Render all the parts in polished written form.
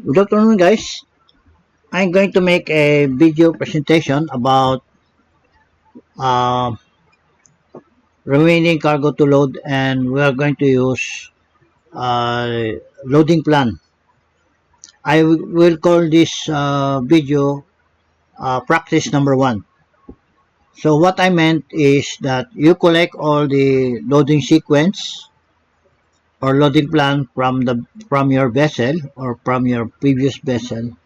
Good afternoon, guys. I'm going to make a video presentation about uh, remaining cargo to load, and we are going to use loading plan. I will call this video practice number one. So what I meant is that you collect all the loading sequence or loading plan from your vessel or from your previous vessel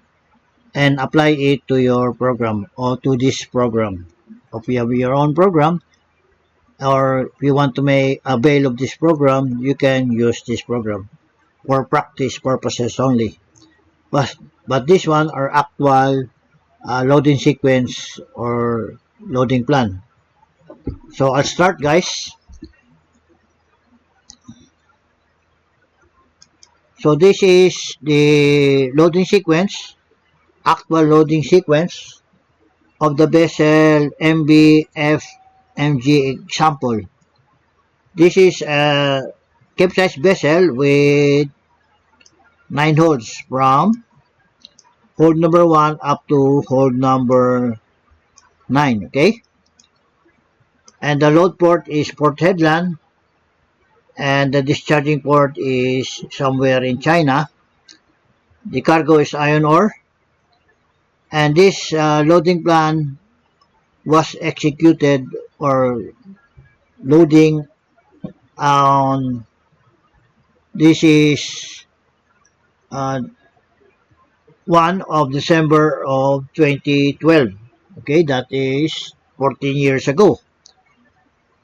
and apply it to your program or to this program. If you have your own program, or if you want to make avail of this program, you can use this program for practice purposes only. But this one are actual loading sequence or loading plan. So I'll start, guys. So this is the loading sequence, actual loading sequence of the vessel MBFMG example. This is a capesize vessel with 9 holds from hold number 1 up to hold number 9, okay? And the load port is Port Hedland, and the discharging port is somewhere in China. The cargo is iron ore, and this loading plan was executed or loading on this is uh, 1 of December of 2012. Okay, that is 14 years ago.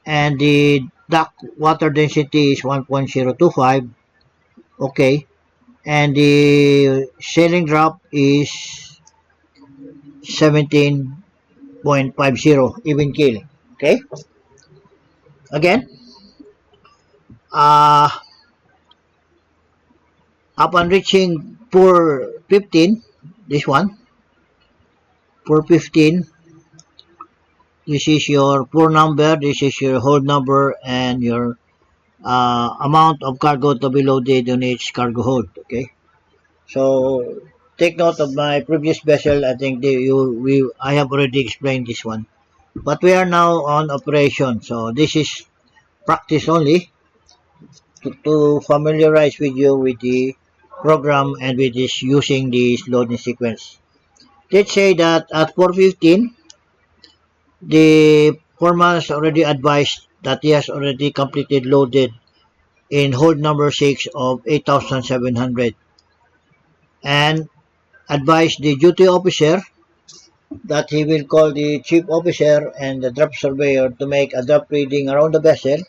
And the dock water density is 1.025. Okay, and the sailing drop is 17.50 even keel. Okay, again, uh, upon reaching 415, this one, 415, this is your pour number, this is your hold number, and your amount of cargo to be loaded on each cargo hold. Okay, so take note of my previous vessel. I think I have already explained this one, but we are now on operation. So this is practice only to familiarize with you with the program and with this using this loading sequence. Let's say that at 415, the foreman has already advised that he has already completed loaded in hold number 6 of 8,700 and advised the duty officer that he will call the chief officer and the drop surveyor to make a drop reading around the vessel,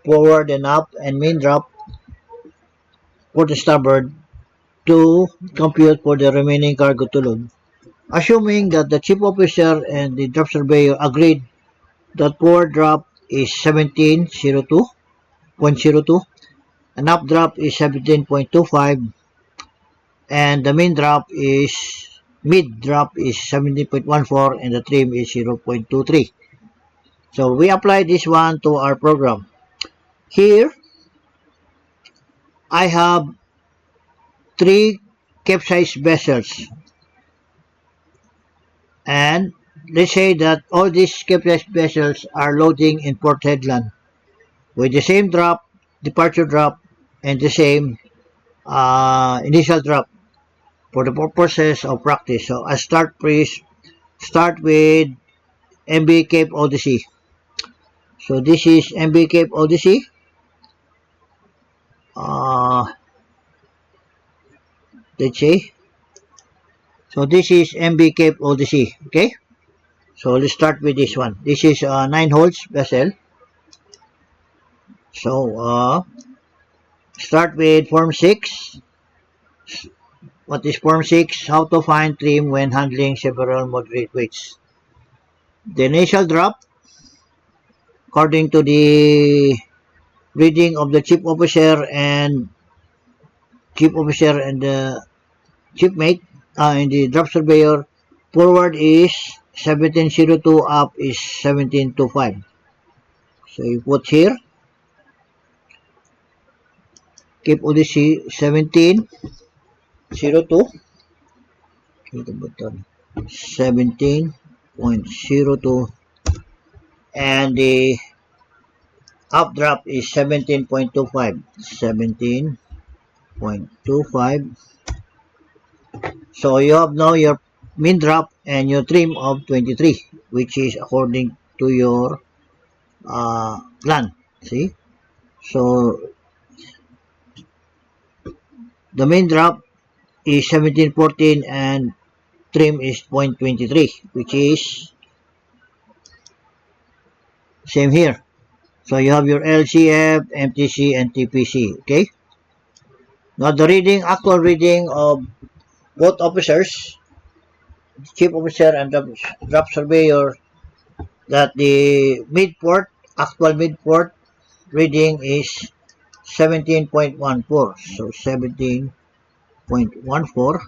forward and up and main drop for the starboard to compute for the remaining cargo to load. Assuming that the chief officer and the drop surveyor agreed that forward drop is 1702.02, and up drop is 17.25, and the mid drop is 17.14, and the trim is 0.23. So we apply this one to our program. Here I have 3 capesize vessels, and let's say that all these capesize vessels are loading in Port Hedland with the same drop, departure drop, and the same initial drop for the purposes of practice. So I start with MB Cape Odyssey. So this is MB Cape Odyssey. Let's see. So this is MB Cape Odyssey. Okay. So let's start with this one. This is a 9 holds vessel. So start with form 6. What is form 6? How to find trim when handling several moderate weights. The initial drop, according to the reading of the chief officer and the chief mate and the drop surveyor, forward is 1702, up is 1725. So you put here Cape Odyssey 17 17.02, 17.02, and the updraft is 17.25, 17.25. So you have now your min drop and your trim of 23, which is according to your plan. See, so the main drop is 17.14 and trim is 0.23, which is same here. So you have your LCF, MTC, and TPC. Okay. Now the actual reading of both officers, chief officer and drop surveyor, that the actual mid-port reading is 17.14. So 17.14.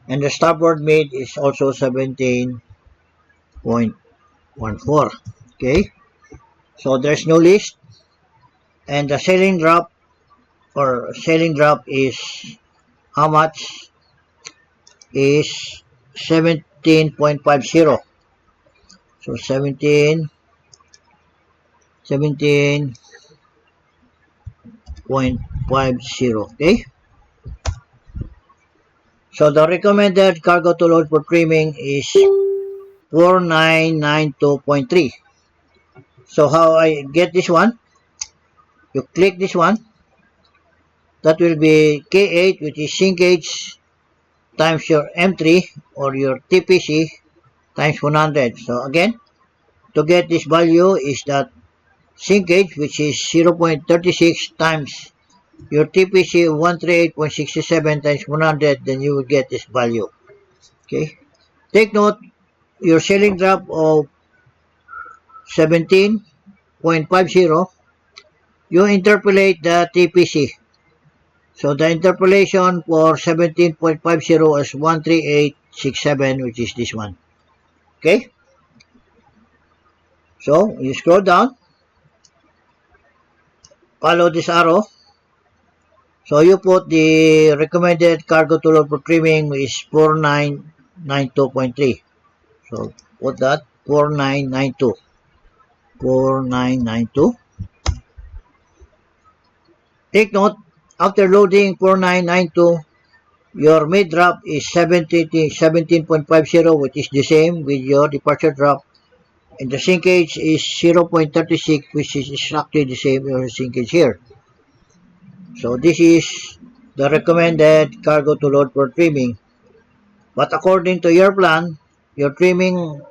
And the starboard mid is also 17.14. Okay. So there's no list. And the sailing drop is how much? Is 17.50. So 17.50. Okay. So the recommended cargo to load for trimming is 4992.3. So how I get this one? You click this one. That will be K8, which is sinkage times your M3 or your TPC times 100. So again, to get this value is that sinkage, which is 0.36 times your TPC 138.67 times 100, then you will get this value. Okay. Take note, your sailing drop of 17.50, you interpolate the TPC. So the interpolation for 17.50 is 13867, which is this one. Okay. So you scroll down, follow this arrow. So you put the recommended cargo to load for trimming is 4992.3. So put that 4992. 4992. Take note, after loading 4992, your mid drop is 17.50, which is the same with your departure drop. And the sinkage is 0.36, which is exactly the same as sinkage here. So this is the recommended cargo to load for trimming. But according to your plan, your trimming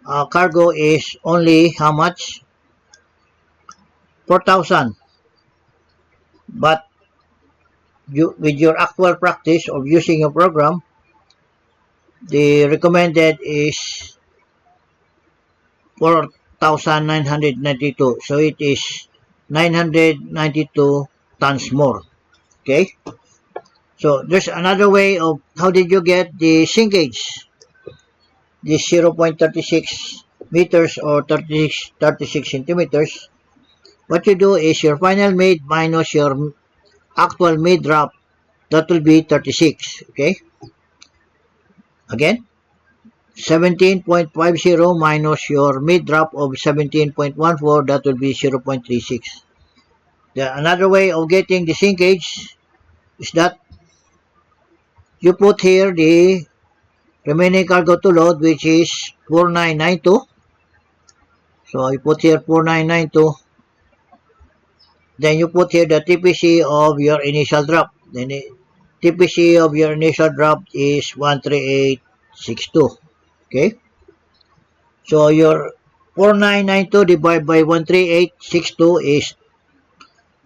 cargo is only how much? 4,000. But with your actual practice of using your program, the recommended is 4,992. So it is 992 tons more. Okay. So there's another way of how did you get the sinkage? This 0.36 meters or 36 centimeters. What you do is your final mid minus your actual mid drop. That will be 36. Okay. Again, 17.50 minus your mid drop of 17.14. That will be 0.36. Another way of getting the sinkage is that you put here the remaining cargo to load, which is 4992. So you put here 4992. Then you put here the TPC of your initial drop. Then the TPC of your initial drop is 13862. Okay. So your 4992 divided by 13862 is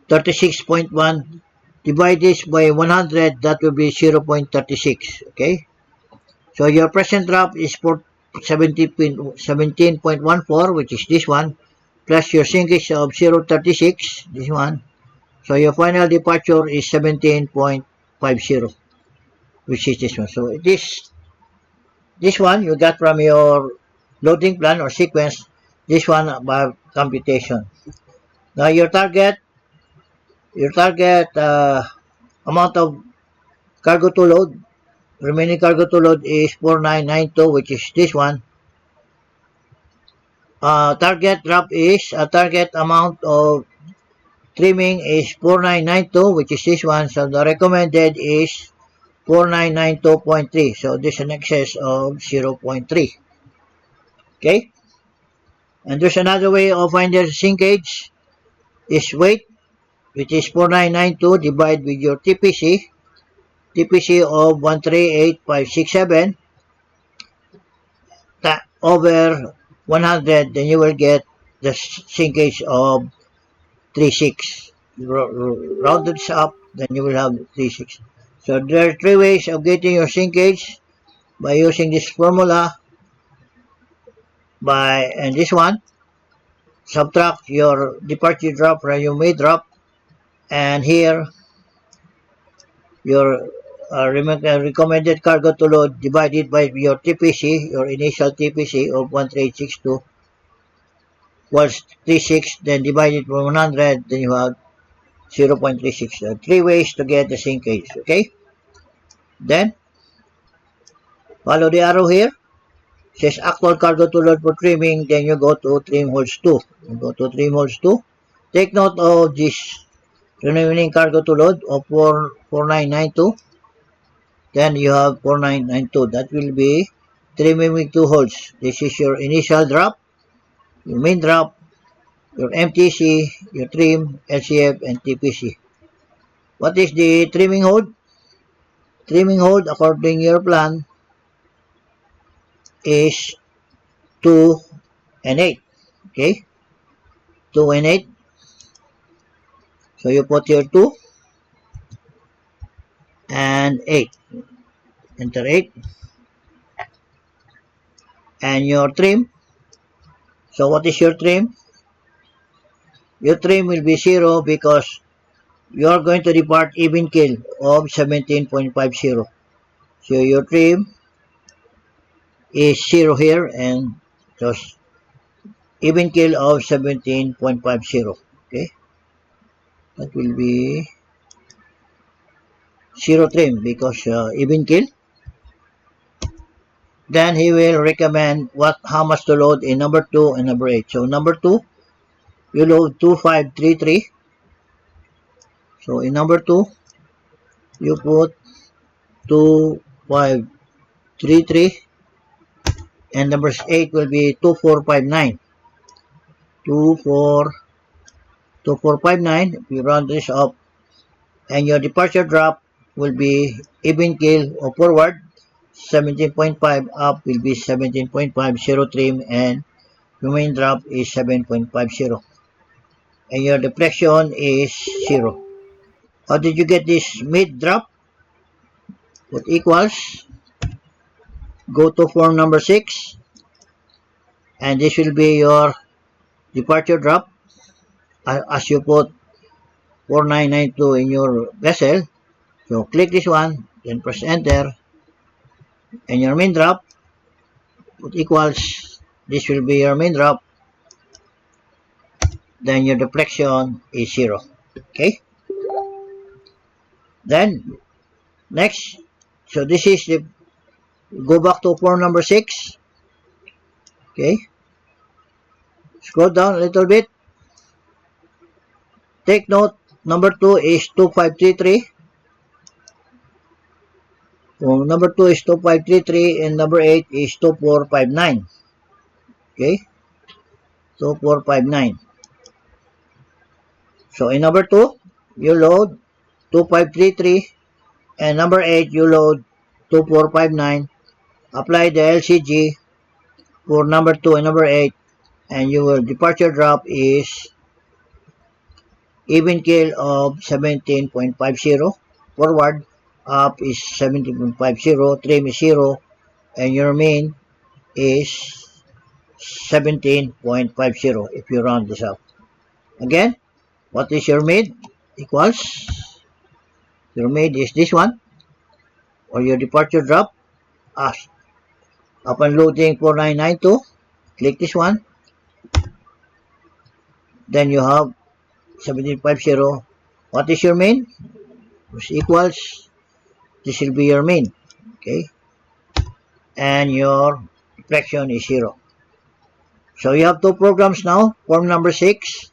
36.1. Divide this by 100, that will be 0.36. Okay. So your present drop is for 17.14, which is this one, plus your sinkage of 0.36, this one. So your final departure is 17.50, which is this one. So this one you got from your loading plan or sequence, this one about computation. Now your target amount of cargo to load. Remaining cargo to load is 4992, which is this one. Target drop is target amount of trimming is 4992, which is this one. So the recommended is 4992.3. So this is an excess of 0.3. Okay. And there's another way of finding the sinkage is weight, which is 4992 divided with your TPC. TPC of 138567 over 100, then you will get the sinkage of 36. Round this up, then you will have 36. So there are three ways of getting your sinkage by using this formula. And this one, subtract your departure drop from your main drop, and here your recommended cargo to load divided by your TPC, your initial TPC of 13862 was 36, then divided by 100, then you have 0.36. Three ways to get the sinkage, okay? Then, follow the arrow here. It says actual cargo to load for trimming, then you go to trim holes 2. You go to trim holes 2. Take note of this remaining cargo to load of 4992. Then you have 4992. That will be trimming with 2 holes. This is your initial drop, your main drop, your MTC, your trim, LCF, and TPC. What is the trimming hold? Trimming hold, according to your plan, is 2 and 8. Okay? 2 and 8. So you put here 2 and 8. Enter 8. And your trim. So what is your trim? Your trim will be 0 because you are going to depart even kill of 17.50. So your trim is 0 here, and just even kill of 17.50. Okay? That will be 0 trim because even kill. Then he will recommend how much to load in number 2 and number 8. So number 2, you load 2533. So in number 2, you put 2533, and number 8 will be 2459. 2459. If you round this up, and your departure drop will be even kill or forward 17.5, up will be 17.5, 0 trim, and your main drop is 7.50, and your deflection is 0. How did you get this mid drop? What equals, go to form number 6, and this will be your departure drop as you put 4992 in your vessel. So click this one, then press enter, and your main drop, what equals, this will be your main drop, then your deflection is 0. Okay? Then, next, so this is the, go back to form number 6. Okay? Scroll down a little bit. Take note, number 2 is 2533. So number 2 is 2533, and number 8 is 2459. Okay? 2459. So in number 2, you load 2533, and number 8, you load 2459. Apply the LCG for number 2 and number 8, and your departure drop is even kill of 17.50, forward up is 17.50, trim is 0, and your main is 17.50 if you round this up. Again, what is your mid? Equals, your mid is this one, or your departure drop. Upon loading 4992, click this one, then you have 17.50. What is your main? Which equals This will be your mean. Okay. And your deflection is 0. So you have two programs now, form number 6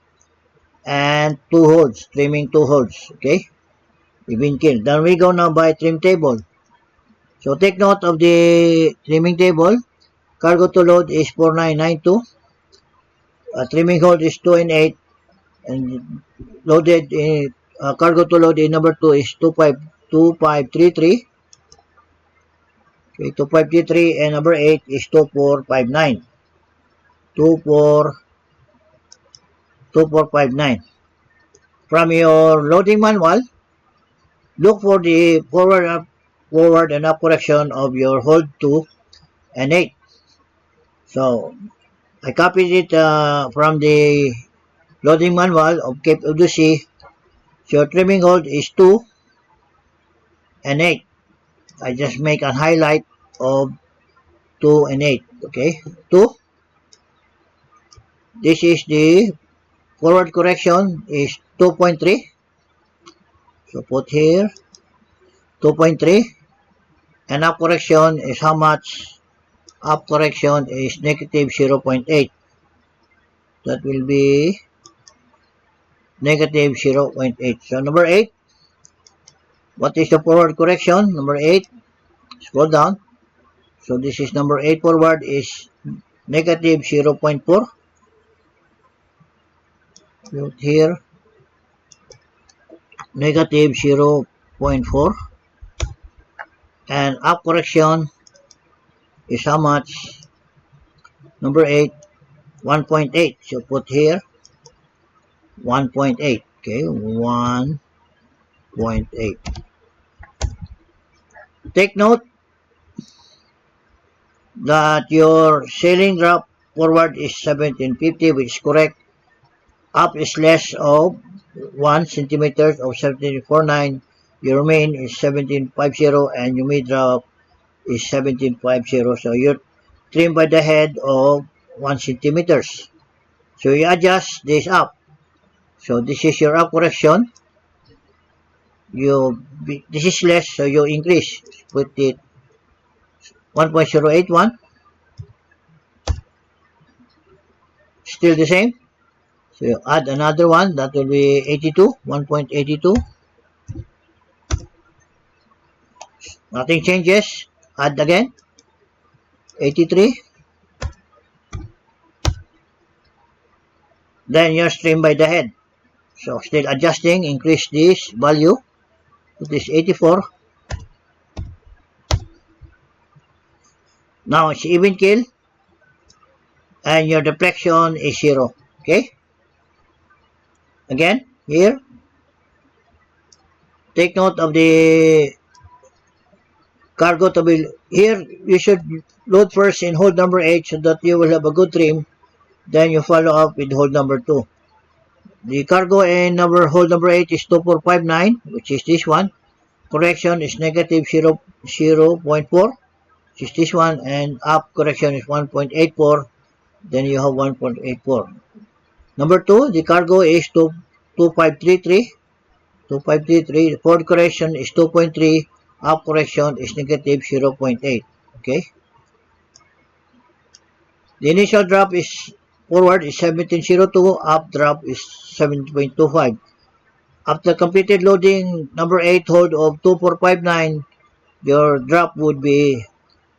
and 2 holds, trimming 2 holds. Okay. Even kill. Then we go now by trim table. So take note of the trimming table. Cargo to load is 4992. Trimming hold is 2 and 8. And loaded in cargo to load in number 2 is 2533. Okay, 2533 and number 8 is 2459. 2459. From your loading manual, look for the forward and up correction of your hold 2 and 8. So I copied it from the loading manual of Cape of the Sea. So your trimming hold is 2 and 8. I just make a highlight of 2 and 8. Okay, 2. This is the forward correction is 2.3. So put here 2.3. And up correction is how much? Up correction is negative 0.8. That will be negative 0.8. So number 8. What is the forward correction? Number 8. Scroll down. So this is number 8 forward is negative 0.4. Put here negative 0.4. And up correction is how much? Number 8, 1.8. So put here 1.8. Okay, 1.8. Take note that your sailing drop forward is 1750, which is correct. Up is less of 1 centimeters of 1749. Your main is 1750 and your mid drop is 1750. So you're trimmed by the head of 1 centimeters. So you adjust this up. So this is your up correction. This is less, so you increase. Put it 1.081. Still the same. So you add another one, that will be 82, 1.82. Nothing changes. Add again, 83. Then you're trimmed by the head. So still adjusting, increase this value. It is 84. Now it's even kill. And your deflection is 0. Okay? Again, here. Take note of the cargo to be here. You should load first in hold number 8 so that you will have a good trim. Then you follow up with hold number 2. The cargo in hold number 8 is 2459, which is this one. Correction is negative 0.4, which is this one. And up correction is 1.84. Then you have 1.84. Number 2, the cargo is 2533. 2533. Forward correction is 2.3. Up correction is negative 0.8. Okay. The initial drop is forward is 1702. Up drop is 7.25. After completed loading number 8 hold of 2459, your drop would be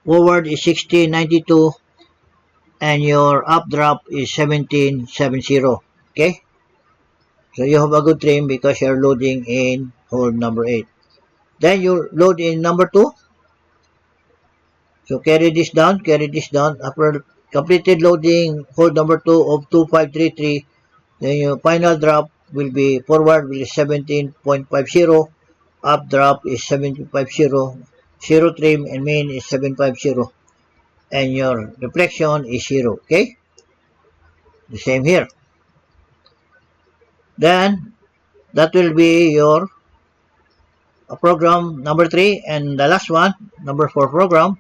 forward is 1692 and your up drop is 1770. Okay. So you have a good trim because you're loading in hold number 8. Then you load in number 2. So carry this down. After completed loading hold number 2 of 2533, then your final drop will be forward will be 17.50. Up drop is 1750. Zero trim and main is 750. And your reflection is 0. Okay? The same here. Then that will be your program number 3 and the last one, number 4 program.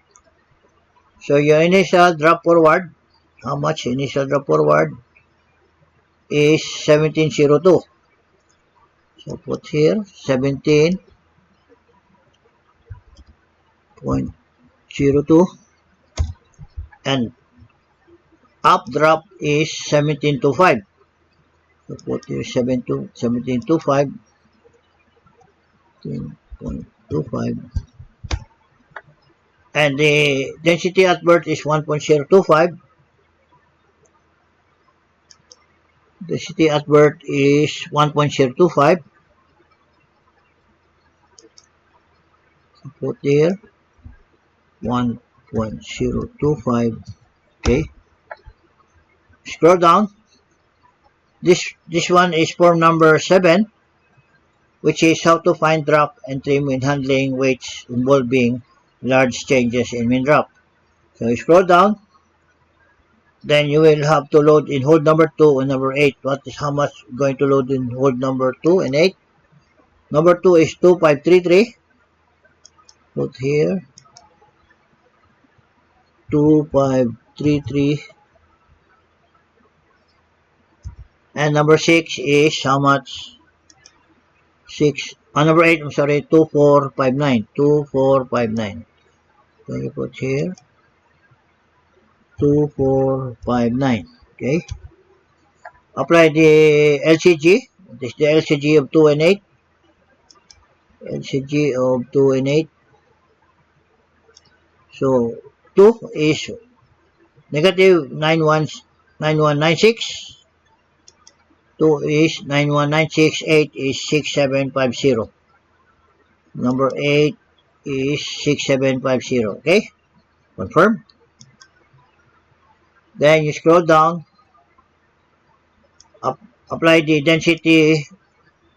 So your initial drop forward, how much initial drop forward is 1702. So put here 1702. 1.02, and updraft is 1725. So put here 1725, 17.25, and the density at birth is 1.025. Density at birth is 1.025. So put there 1.025. Okay. Scroll down. This one is form number 7, which is how to find drop and trim when handling weights involving large changes in mean drop. So you scroll down, then you will have to load in hold number 2 and number 8. What is how much going to load in hold number 2 and 8? Number 2 is 2533. Put here 2533. And number 6 is how much? 6. Number 8, I'm sorry, 2459. 2459. So you put here 2459. Okay. Apply the LCG. This is the LCG of 2 and 8. LCG of 2 and 8. So 2 is negative 9196. 2 is 9196. 8 is 6750. Number 8 is 6750. Okay. Confirm. Then you scroll down. Apply the density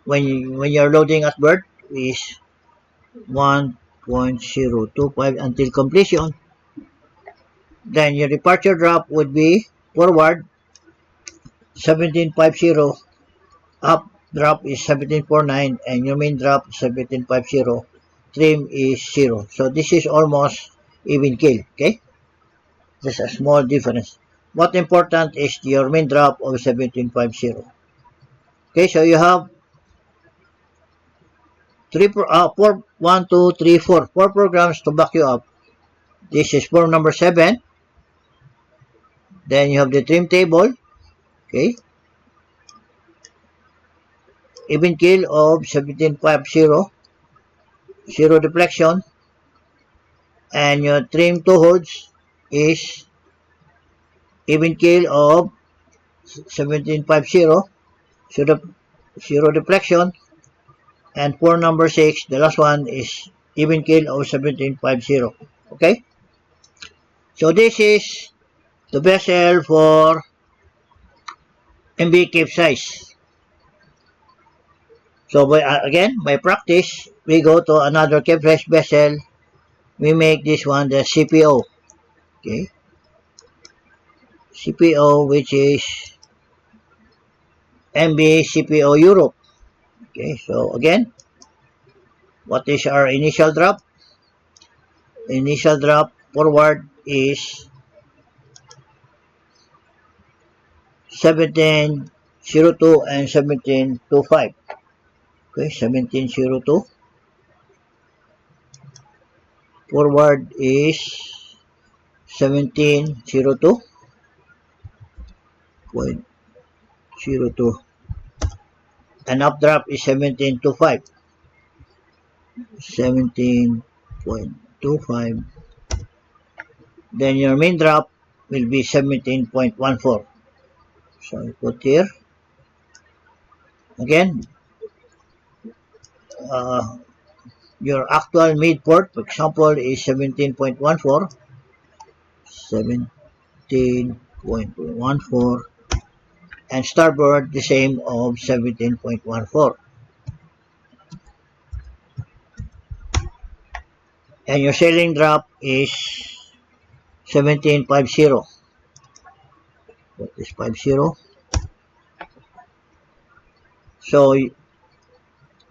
when you're loading at birth is 1.025 until completion. Then your departure drop would be forward 1750, up drop is 1749, and your main drop 1750, trim is 0. So this is almost even kill. Okay, just a small difference. What important is your main drop of 1750. Okay, so you have 4 programs to back you up. This is form number 7. Then you have the trim table. Okay, even kill of 1750, 0 deflection, and your trim 2 holds is even kill of 1750, 0 deflection, and for number 6, the last one is even kill of 1750. Okay, so this is the vessel for MB capsize. So again, by practice, we go to another capsize vessel. We make this one the CPO. Okay, CPO, which is MB CPO Europe. Okay, so again, what is our initial drop? Initial drop forward is 1702 and 1725. Okay, 1702. Forward is 1702.02. And updraft is 1725. 17.25. Then your main drop will be 17.14. So I put here. Again, your actual midport, for example, is 17.14. 17.14. And starboard, the same of 17.14. And your sailing drop is 17.50. What is 50? So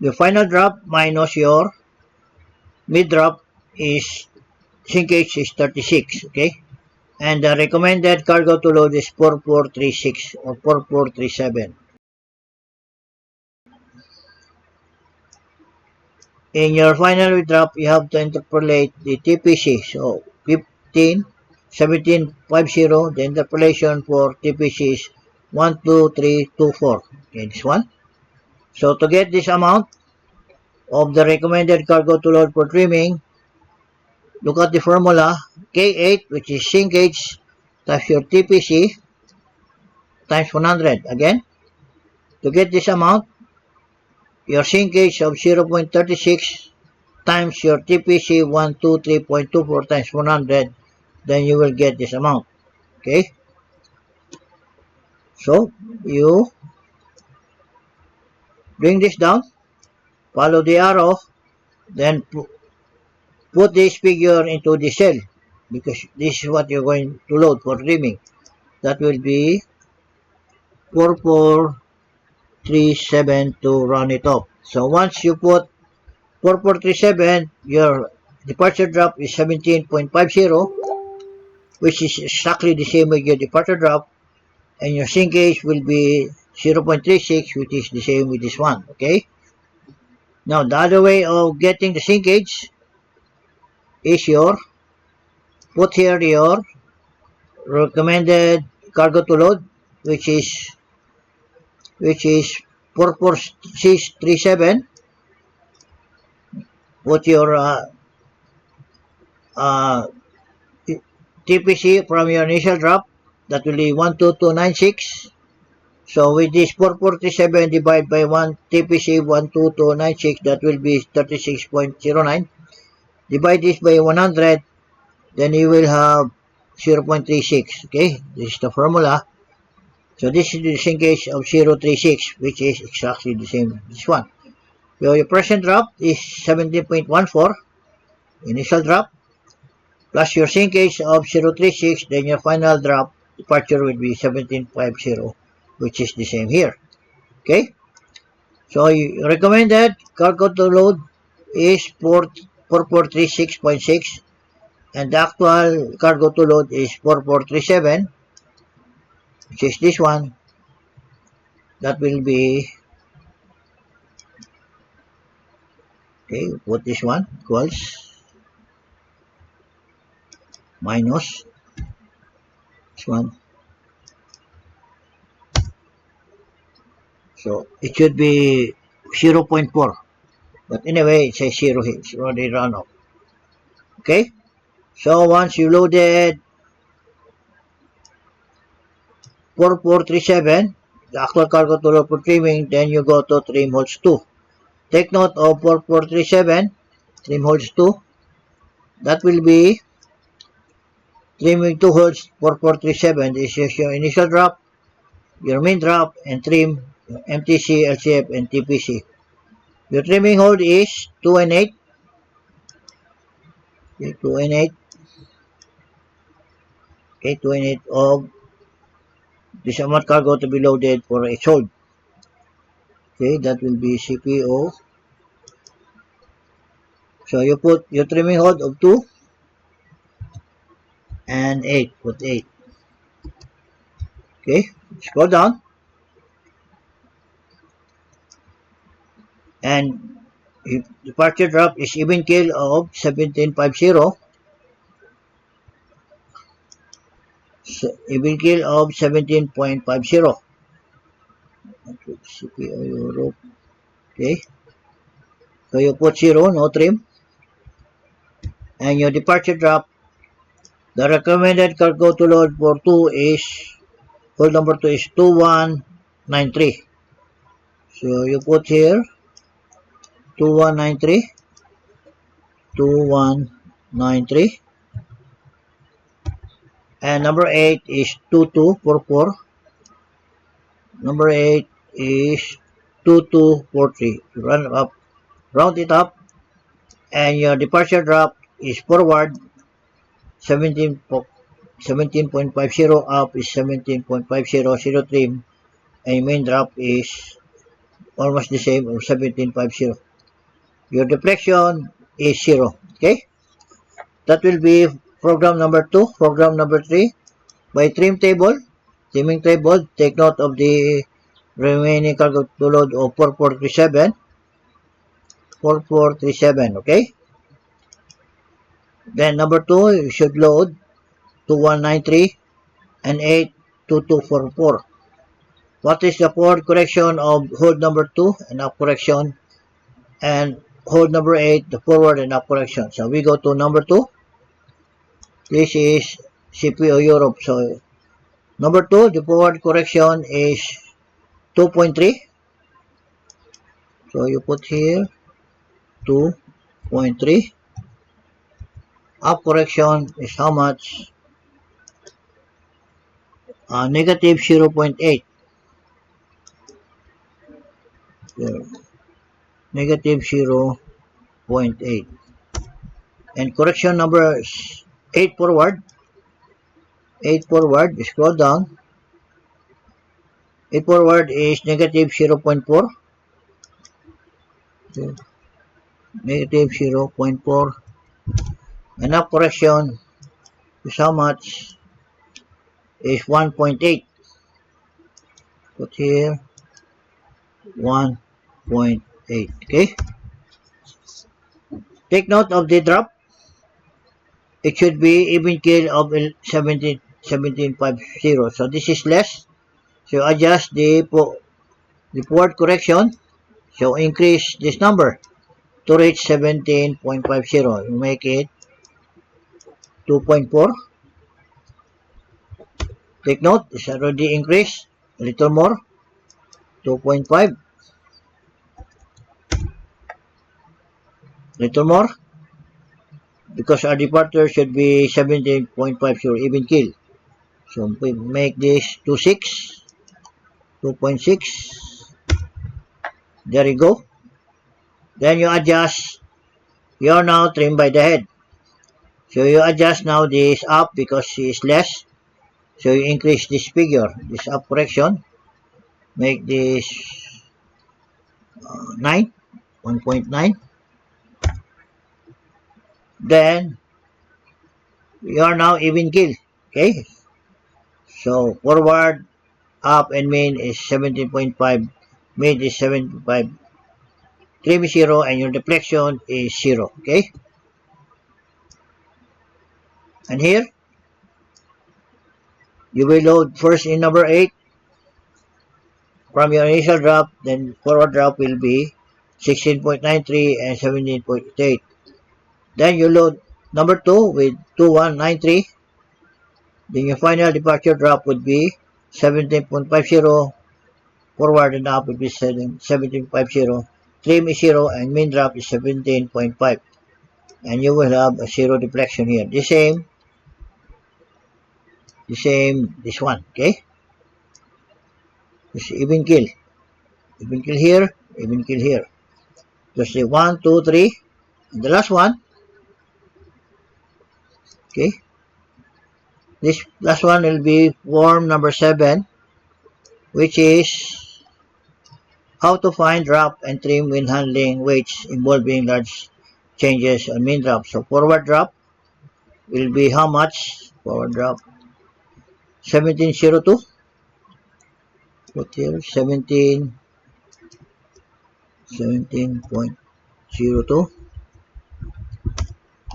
the final drop minus your mid drop is sinkage is 36. Okay, and the recommended cargo to load is 4436 or 4437. in your final drop, you have to interpolate the TPC. So 15, 1750, the interpolation for TPC is 12324. Okay, this one. So to get this amount of the recommended cargo to load for trimming, look at the formula K8, which is sinkage times your TPC times 100. Again, to get this amount, your sinkage of 0.36 times your TPC 123.24 times 100, then you will get this amount. Okay, so you bring this down, follow the arrow, then put this figure into the cell, because this is what you're going to load for trimming. That will be 4437 to run it up. So once you put 4437, your departure drop is 17.50, which is exactly the same with your departure drop, and your sinkage will be 0.36, which is the same with this one. Okay, now the other way of getting the sinkage is your put here your recommended cargo to load, which is 44637. Put your uh, TPC from your initial drop, that will be 12296. So with this 4437 divided by 1 TPC 12296, that will be 36.09. Divide this by 100, then you will have 0.36. Okay, this is the formula. So this is the sinkage of 0.36, which is exactly the same as this one. So your present drop is 17.14, initial drop, plus your sinkage of 0.36, then your final drop departure will be 17.50, which is the same here. Okay, so you recommended cargo to load is 4436.6, and the actual cargo to load is 4437, which is this one. That will be, okay, put this one equals minus this one. So it should be 0.4, but anyway it says 0 here. It's already run off. Okay, so once you loaded 4437, the actual cargo to load for trimming, then you go to trim holds 2. Take note of 4437, trim holds 2. That will be trimming 2 holds 4437. This is your initial drop, your main drop, and trim, MTC, LCF, and TPC. Your trimming hold is 2 and 8. Okay, 2 and 8. Okay, 2 and 8 of this amount cargo to be loaded for each hold. Okay, that will be CPO. So you put your trimming hold of 2 and 8. Put 8. Okay, scroll down. And departure drop is even keel of 1750. So, even keel of 17.50. CPO Europe. Okay. So you put 0, no trim. And your departure drop, the recommended cargo to load for 2 is, hold number 2 is 2193. So you put here 2193, 2193. And number 8 is 2244. Number 8 is 2243. Round it up, and your departure drop is forward 17.50, up is 17.50, 0 trim, and main drop is almost the same of 17.50. Your deflection is 0. Okay, that will be program number 2. Program number 3, by trimming table, take note of the remaining cargo to load of 4437. 4437, okay? Then number 2, you should load 2193 and 82244. What is the forward correction of hold number 2 and up correction, and hold number 8, the forward and up correction? So we go to number 2. This is CPO Europe. So number 2, the forward correction is 2.3. So you put here 2.3. Up correction is how much? Negative 0.8. Negative 0.8. And correction number 8 forward. 8 forward, scroll down. 8 forward is negative 0.4. Negative 0.4. And up correction is how much? Is 1.8. Put here 1.8. Okay. Take note of the drop. It should be even kill of 17.50. So this is less. So adjust the forward correction. So increase this number to reach 17.50. You make it 2.4. Take note, it's already increased a little more. 2.5. Little more. Because our departure should be 17.50 even kill. So we make this 2.6. 2.6. There you go. Then you adjust. You are now trimmed by the head. So you adjust now this up because it's less. So you increase this figure, this up correction. Make this 9. 1.9. Then you are now even kill. Okay. So forward, up, and main is 17.5. Mid is 7.5. Trim is 0 and your deflection is 0. Okay. And here, you will load first in number 8. From your initial drop, then forward drop will be 16.93 and 17.8. Then you load number 2 with 2193. Then your final departure drop would be 17.50. Forward and up would be 17.50. Trim is 0 and main drop is 17.5. And you will have a 0 deflection here. The same, this one, okay? This even kill. Even kill here, even kill here. Just say 1, 2, 3. And the last one, okay? This last one will be form number 7, which is how to find drop and trim when handling weights involving large changes on main drop. So forward drop will be how much? Forward drop 1702. Put here 17.02.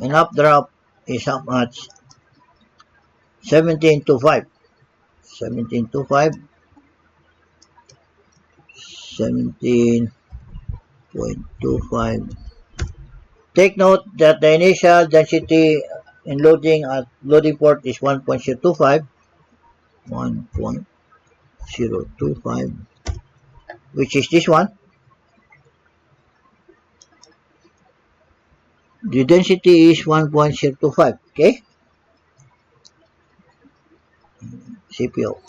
And up drop is how much? 1725. 1725. 17.25. Take note that the initial density in loading at loading port is 1.025. 1.025, which is this one. The density is 1.025, okay? CPO.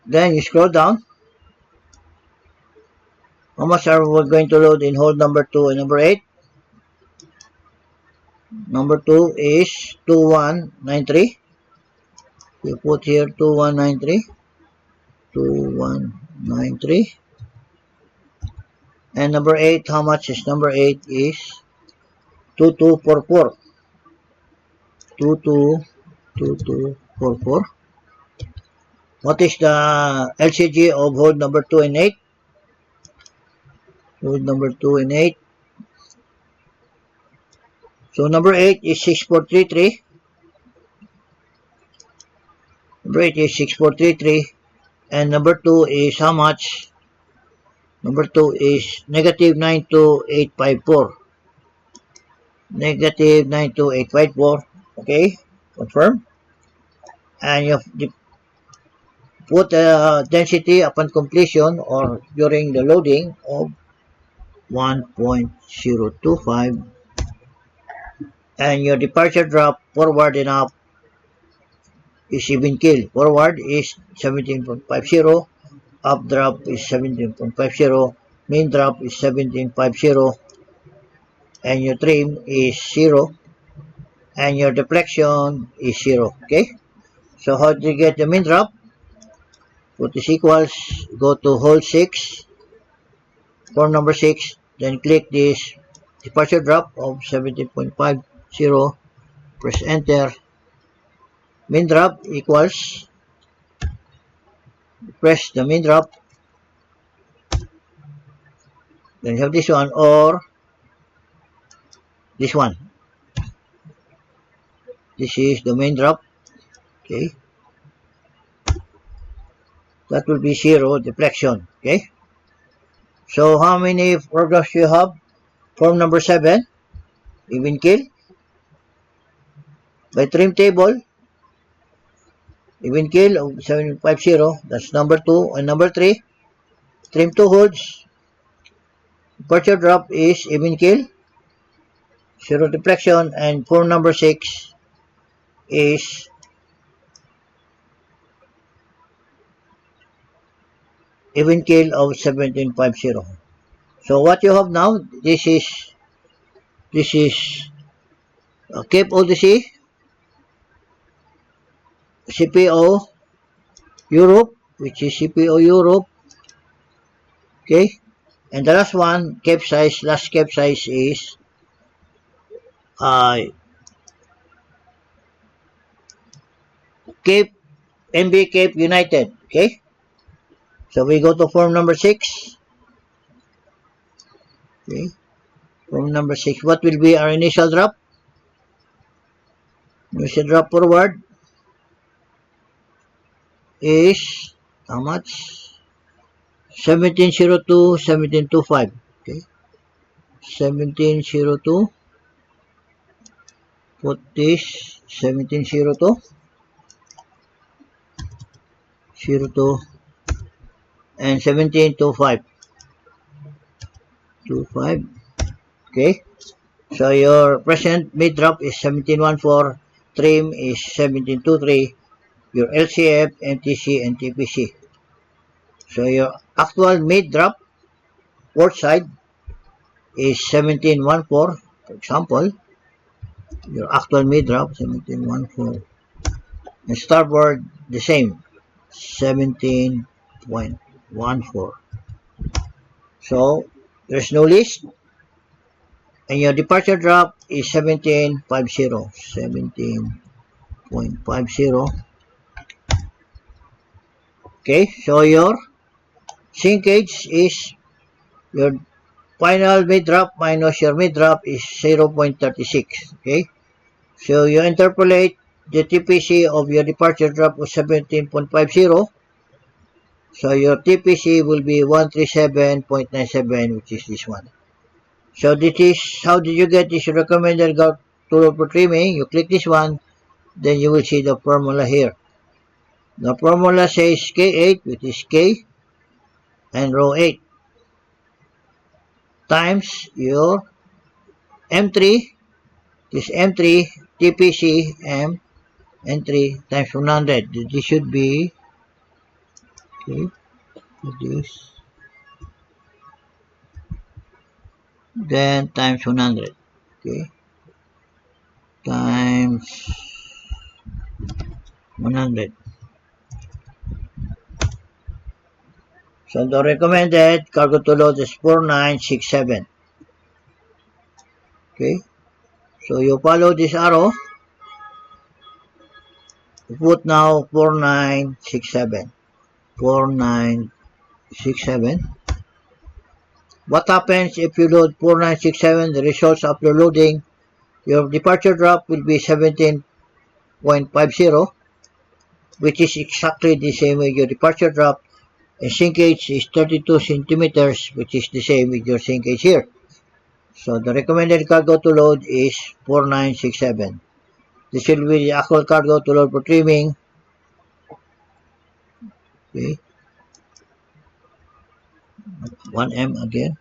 Then you scroll down. How much are we going to load in hold number 2 and number 8? Number 2 is 2193. You put here 2193. 2193. And number 8, how much is number 8 is 2244. 2244. What is the LCG of hold number 2 and 8? Load number 2 and 8. So number 8 is 6433. Number 8 is 6433. And number 2 is how much? Number 2 is negative 92854. Negative 92854. Okay, confirm. And you put a density upon completion or during the loading of 1.025, and your departure drop forward and up is even kill. Forward is 17.50, up drop is 17.50, main drop is 17.50, and your trim is 0, and your deflection is 0. Okay, so how do you get the main drop? Put this equals, go to hole 6, form number 6, then click this departure drop of 17.50, press enter, main drop equals, press the main drop, then you have this one or this one. This is the main drop. Okay, that will be 0 deflection. Okay, so how many programs you have? Form number 7, even kill. By trim table, even kill of 750, that's number 2. And number 3, trim 2 hoods. Departure drop is even kill, 0 deflection. And form number 6 is even kill of 1750. So what you have now, this is Cape Odyssey, CPO Europe, which is CPO Europe. Okay, and the last one, last capsize is Cape MB Cape United. Okay, so we go to form number 6. Okay, form number 6. What will be our initial drop? Initial drop forward is how much? 1702, 1725. Okay, 1702. Put this 1702, 02, and 1725. 25. Okay, so your present mid drop is 1714, trim is 1723, your LCF, NTC, and TPC. So your actual mid drop port side is 1714, for example. Your actual mid drop 1714, and starboard the same, 17.14. So there's no list, and your departure drop is 17.50, 17.50. Okay, so your sinkage is your final mid drop minus your mid drop is 0.36. Okay, so you interpolate the TPC of your departure drop of 17.50. So your TPC will be 137.97, which is this one. So this is how did you get this recommended tool for trimming. You click this one, then you will see the formula here. The formula says K8, which is K and row 8, times your M3, this M3, TPC, M3 times 100. This should be, okay, this, then times 100. Okay, times 100. So the recommended cargo to load is 4967. Okay, so you follow this arrow. You put now 4967. 4967. What happens if you load 4967? The results after loading, your departure drop will be 17.50, which is exactly the same with your departure drop, and sinkage is 32 centimeters, which is the same with your sinkage here. So the recommended cargo to load is 4967. This will be the actual cargo to load for trimming. Okay, 1M again.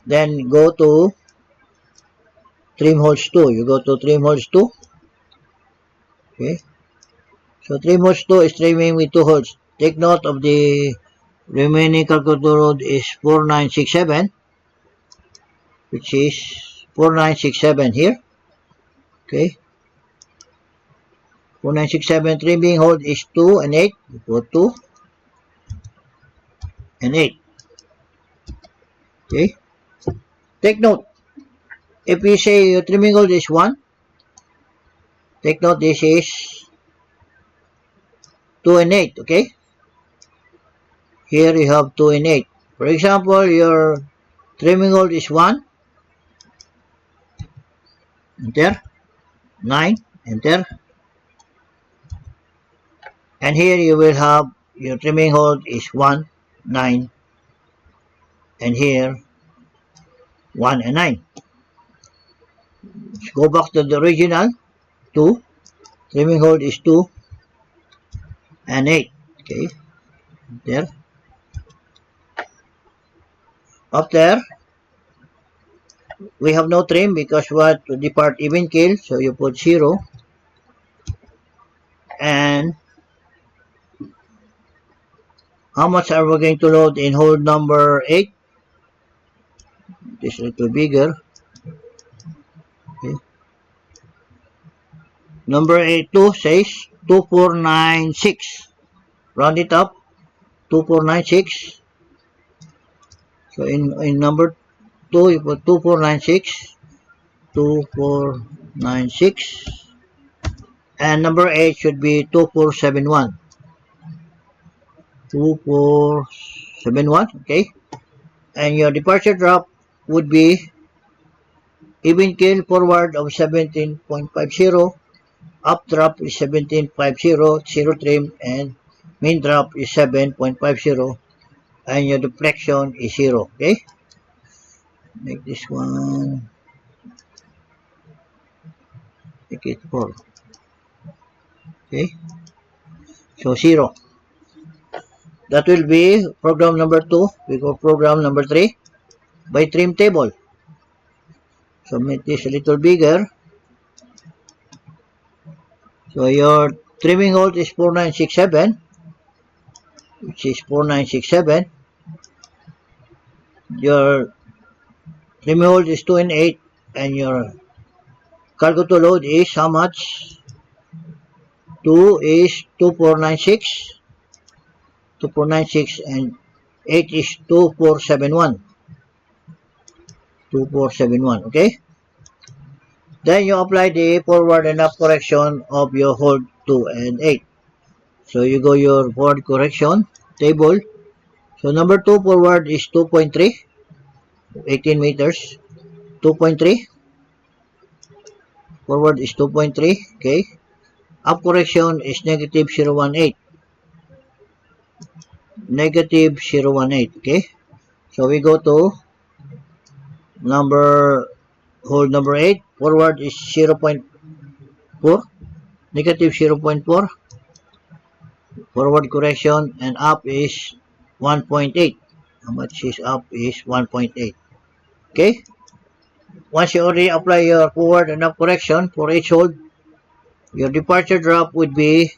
Then go to trim holes 2. You go to trim holes 2. Okay. So trim holes 2 is trimming with 2 holes. Take note of the remaining cargo to load is 4967, which is 4967 here. Okay. 4967 trimming hole is 2 and 8. You put 2 and 8. Okay. Take note. If we say your trimming hole is 1, take note this is 2 and 8. Okay. Here you have 2 and 8. For example, your trimming hole is 1. Enter. 9. Enter. And here you will have your trimming hole is 1, 9. And here 1 and 9. Let's go back to the original. 2. Trimming hole is 2 and 8. Okay. There. After, we have no trim because we want to depart even keel. So you put 0. And how much are we going to load in hole number 8? This a little bigger. Okay. Number 82 says 2496. Round it up. 2496. So in number 2, you put 2496. 2496. And number 8 should be 2471. 2471. Okay. And your departure drop would be even keel forward of 17.50. Up drop is 17.50, 0 trim, and main drop is 7.50, and your deflection is 0. Okay, make this one, make it 4. Okay, so 0. That will be program number 2. We go program number 3 by trim table. So make this a little bigger. So your trimming hole is 4967, which is 4967. Your trimming hole is 2 and 8, and your cargo to load is how much? 2 is 2496, 2496, and 8 is 2471. 2471, okay? Then you apply the forward and up correction of your hold 2 and 8. So you go your forward correction table. So number 2 forward is 2.3, 18 meters. 2.3. Forward is 2.3, okay? Up correction is negative 0.18. Negative 0.18, okay? So we go to hold number 8. Forward is 0.4, negative 0.4. Forward correction, and up is 1.8. How much is up is 1.8. Okay? Once you already apply your forward and up correction for each hold, your departure drop would be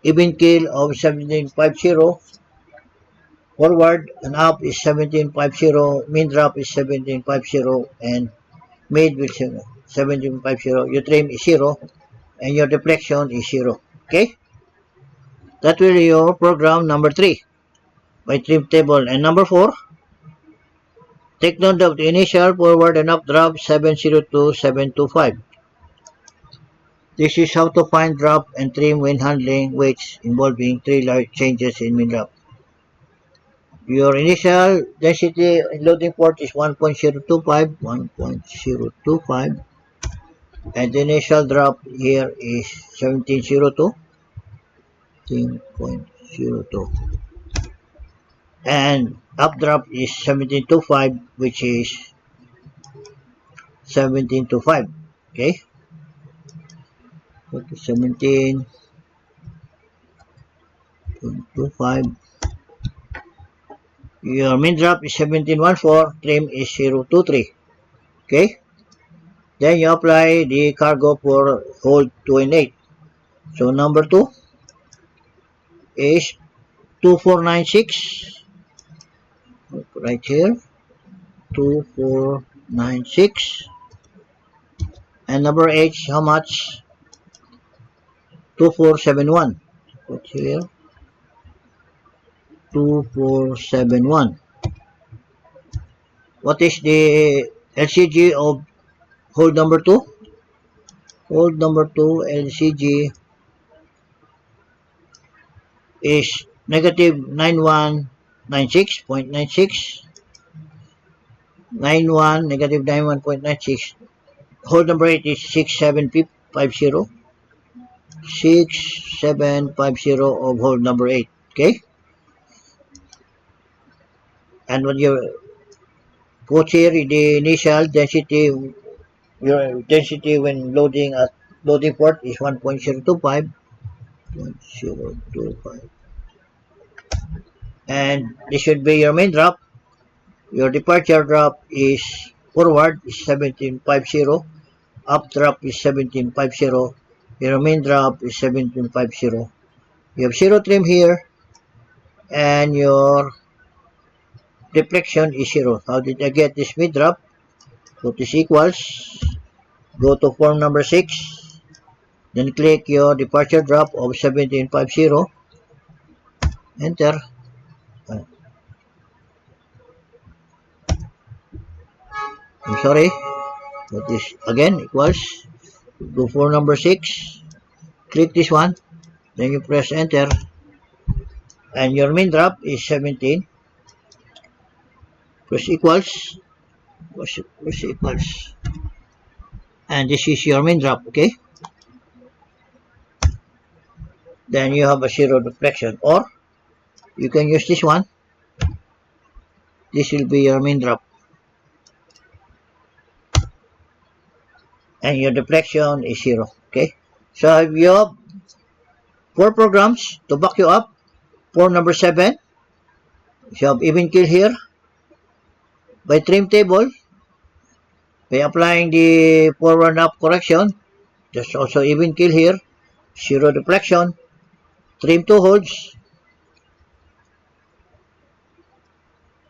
even keel of 17.50. Forward and up is 17.50. Mean drop is 17.50. And mid with 17.50. Your trim is 0. And your deflection is 0. Okay? That will be your program number 3 by trim table. And number 4, take note of the initial forward and up drop 702725. This is how to find drop and trim when handling weights involving 3 large changes in mean drop. Your initial density in loading port is 1.025, and the initial drop here is 1702, 17.02, and updraft is 1725, which is 1725. Okay, go to 17.25. Your main drop is 1714, trim is 023. Okay, then you apply the cargo for hold 2 and 8. So number 2 is 2496, right here, 2496, and number 8 is how much? 2471. Put here, 2471. What is the LCG of hold number 2? Hold number 2 LCG is negative 9196.96, 91, negative 91.96. Hold number 8 is 6750, 6750 of hold number 8. Okay, and when you put here the initial density, your density when loading at loading port is 1.025, and this should be your main drop. Your departure drop is forward is 1750, up drop is 1750, your main drop is 1750. You have zero trim here, and your deflection is 0. How did I get this mid drop? Put this equals, go to form number 6, then click your departure drop of 1750, enter. I'm sorry, put this again equals, go for number 6, click this one, then you press enter, and your main drop is 17, press equals, press equals, and this is your main drop. Okay, then you have a 0 deflection, or you can use this one. This will be your main drop, and your deflection is 0. Okay, so you have 4 programs to back you up. For number 7, you have even kill here by trim table, by applying the forward up correction. There's also even kill here, 0 deflection, trim 2 holds,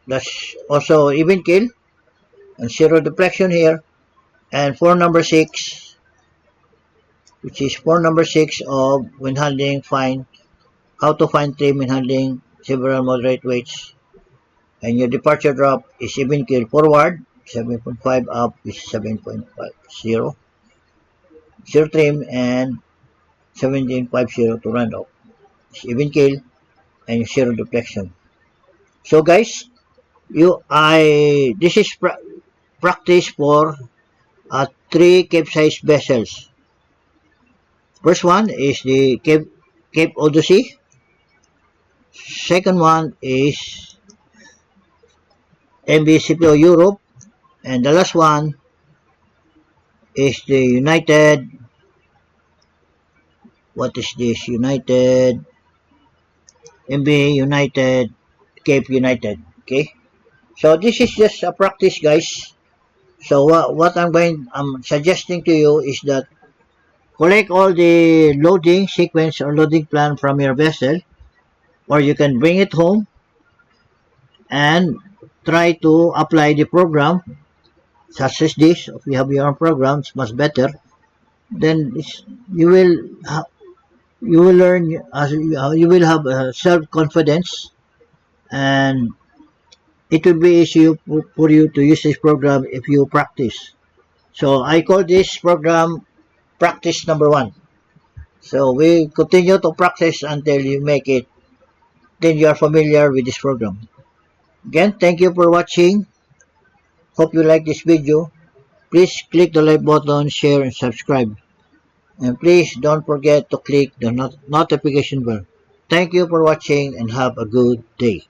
that's also even kill, and 0 deflection here. And for number 6, which is for number 6 of when handling fine, how to find trim when handling several moderate weights, and your departure drop is even kill forward 7.5, up is 7.50, 0 trim, and 1750 to round off. It's even kill and 0 deflection. So guys, this is practice for 3 capesize vessels. First one is the Cape Odyssey. Second one is MV Scipio Europe, and the last one is the United. What is this? United MV United Cape United. Okay, so this is just a practice, guys. So what I'm suggesting to you is that collect all the loading sequence or loading plan from your vessel, or you can bring it home and try to apply the program such as this. If you have your own programs, much better. Then you will learn, you will have self-confidence, and it will be easy for you to use this program if you practice. So I call this program practice number 1. So we continue to practice until you make it, then you are familiar with this program. Again, thank you for watching. Hope you like this video. Please click the like button, share, and subscribe. And please don't forget to click the notification bell. Thank you for watching and have a good day.